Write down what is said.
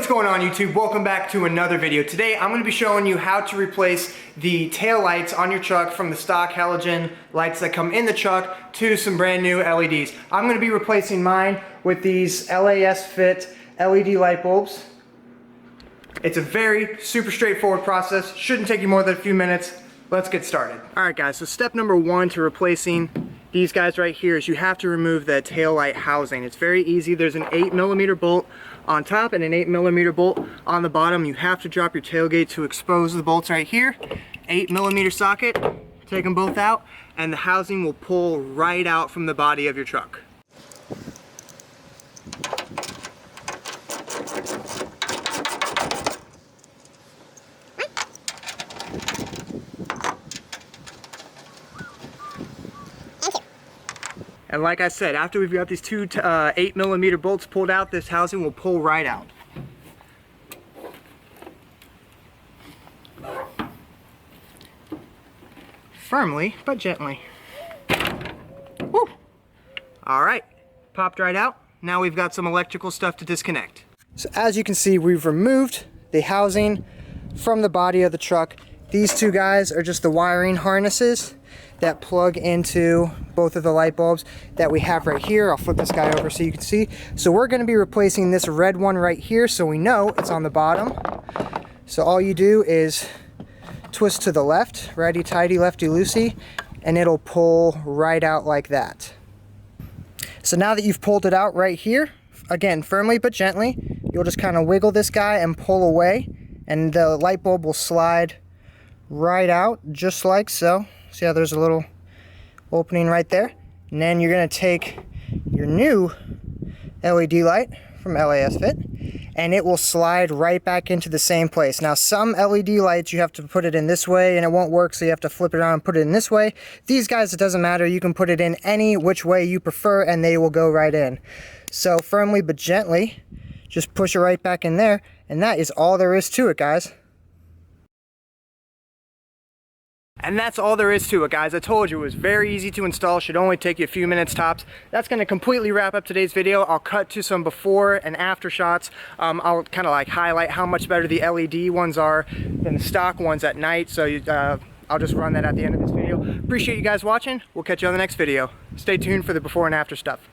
what's going on YouTube? Welcome back to another video. Today I'm going to be showing you how to replace the tail lights on your truck from the stock halogen lights that come in the truck to some brand new LEDs. I'm going to be replacing mine with these LASFIT LED light bulbs. It's a very super straightforward process. Shouldn't take you more than a few minutes. Let's get started. Alright guys, so step number one to replacing these guys right here is you have to remove the tail light housing. It's very easy. There's an 8mm bolt on top and an 8mm bolt on the bottom. You have to drop your tailgate to expose the bolts right here. 8mm socket, take them both out, and the housing will pull right out from the body of your truck. And like I said, after we've got these two 8mm bolts pulled out, this housing will pull right out. Firmly, but gently. Woo! Alright, popped right out. Now we've got some electrical stuff to disconnect. So as you can see, we've removed the housing from the body of the truck. These two guys are just the wiring harnesses that plug into both of the light bulbs that we have right here. I'll flip this guy over so you can see. So we're going to be replacing this red one right here so we know it's on the bottom. So all you do is twist to the left, righty-tighty, lefty-loosey, and it'll pull right out like that. So now that you've pulled it out right here, again, firmly but gently, you'll just kind of wiggle this guy and pull away, and the light bulb will slide right out just like so. See how there's a little opening right there? And then you're going to take your new LED light from LASFIT and it will slide right back into the same place. Now some LED lights you have to put it in this way and it won't work, so you have to flip it around and put it in this way. These guys, it doesn't matter. You can put it in any which way you prefer and they will go right in. So firmly but gently, just push it right back in there, and that is all there is to it, guys. And that's all there is to it, guys. I told you it was very easy to install. Should only take you a few minutes tops. That's going to completely wrap up today's video. I'll cut to some before and after shots. I'll kind of like highlight how much better the LED ones are than the stock ones at night. So I'll just run that at the end of this video. Appreciate you guys watching. We'll catch you on the next video. Stay tuned for the before and after stuff.